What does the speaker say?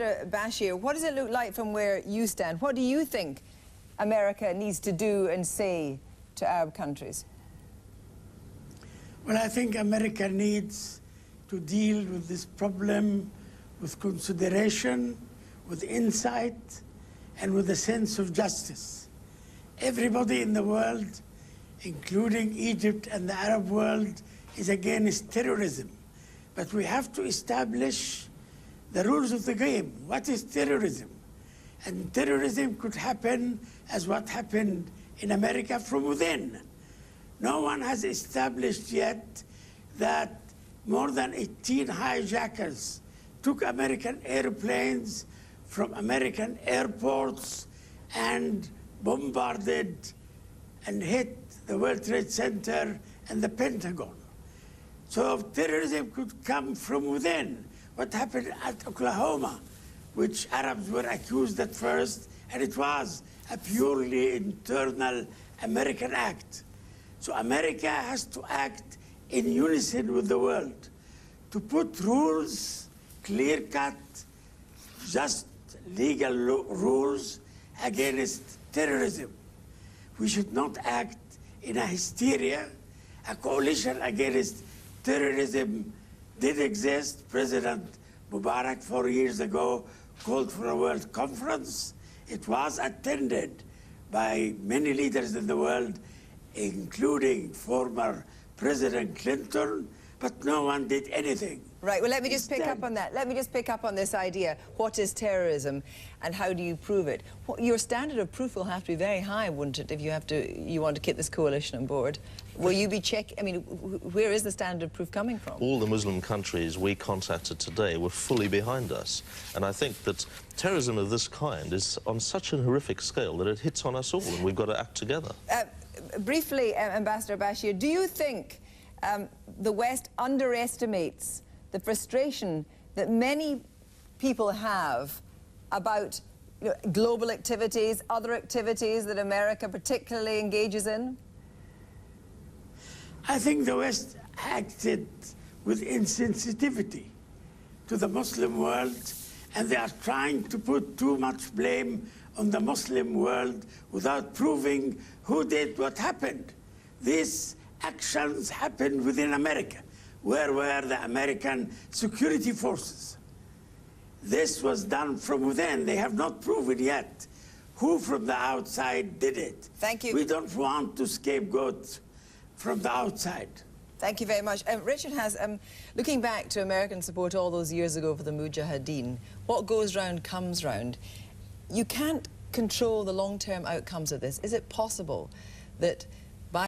Ambassador Bashir, what does it look like from where you stand? What do you think America needs to do and say to Arab countries? Well, I think America needs to deal with this problem with consideration, with insight, and with a sense of justice. Everybody in the world, including Egypt and the Arab world, is against terrorism. But we have to establish the rules of the game. What is terrorism? And terrorism could happen as what happened in America from within. No one has established yet that more than 18 hijackers took American airplanes from American airports and bombarded and hit the World Trade Center and the Pentagon. So terrorism could come from within. What happened at Oklahoma, which Arabs were accused at first, and it was a purely internal American act. So America has to act in unison with the world to put rules, clear-cut, just legal rules against terrorism. We should not act in a hysteria. A coalition against terrorism did exist. President Mubarak 4 years ago called for a world conference. It was attended by many leaders in the world, including former President Clinton, but no one did anything. Right, well, let me just pick up on that. Let me just pick up on this idea. What is terrorism and how do you prove it? Your standard of proof will have to be very high, wouldn't it, if you want to keep this coalition on board? Will you be I mean, where is the standard of proof coming from? All the Muslim countries we contacted today were fully behind us. And I think that terrorism of this kind is on such a horrific scale that it hits on us all, and we've got to act together. Briefly, Ambassador Bashir, do you think the West underestimates the frustration that many people have about global activities, other activities that America particularly engages in? I think the West acted with insensitivity to the Muslim world, and they are trying to put too much blame on the Muslim world without proving who did what happened. These actions happened within America. Where were the American security forces? This was done from within. They have not proven yet who from the outside did it. Thank you. We don't want to scapegoat from the outside. Thank you very much. Richard has, looking back to American support all those years ago for the Mujahideen, what goes round comes round. You can't control the long-term outcomes of this. Is it possible that